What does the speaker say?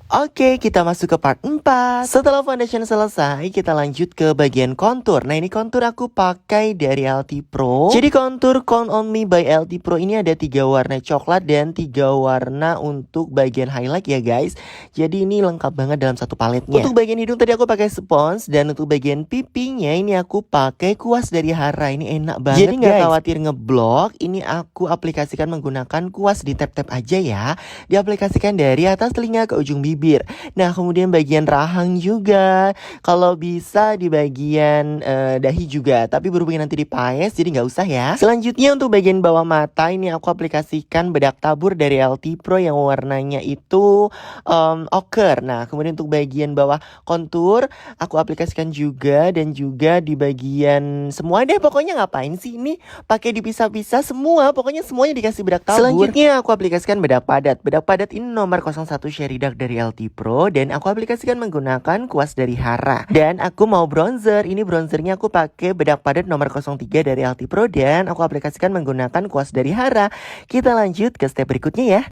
Oke, kita masuk ke part 4. Setelah foundation selesai, kita lanjut ke bagian kontur. Nah, ini kontur aku pakai dari LT Pro. Jadi kontur Count On Me by LT Pro ini ada 3 warna coklat dan 3 warna untuk bagian highlight ya guys. Jadi ini lengkap banget dalam satu paletnya. Untuk bagian hidung tadi aku pakai spons, dan untuk bagian pipinya ini aku pakai kuas dari Hara. Ini enak banget. Jadi nggak khawatir ngeblok. Ini aku aplikasikan menggunakan kuas, di tap-tap aja ya. Diaplikasikan dari atas telinga ke ujung bibir. Nah, kemudian bagian rahang juga, kalau bisa di bagian dahi juga, tapi berhubung nanti dipaes jadi nggak usah ya. Selanjutnya untuk bagian bawah mata ini aku aplikasikan bedak tabur dari LT Pro yang warnanya itu ochre. Nah, kemudian untuk bagian bawah kontur aku aplikasikan juga, dan juga di bagian semua deh, pokoknya ngapain sih ini pakai dipisah-pisah semua, pokoknya semuanya dikasih bedak tabur. Selanjutnya aku aplikasikan bedak padat. Bedak padat ini nomor 01 Cherry Dark dari LT Pro, dan aku aplikasikan menggunakan kuas dari Hara. Dan aku mau bronzer. Ini bronzernya aku pakai bedak padat nomor 03 dari LT Pro, dan aku aplikasikan menggunakan kuas dari Hara. Kita lanjut ke step berikutnya ya.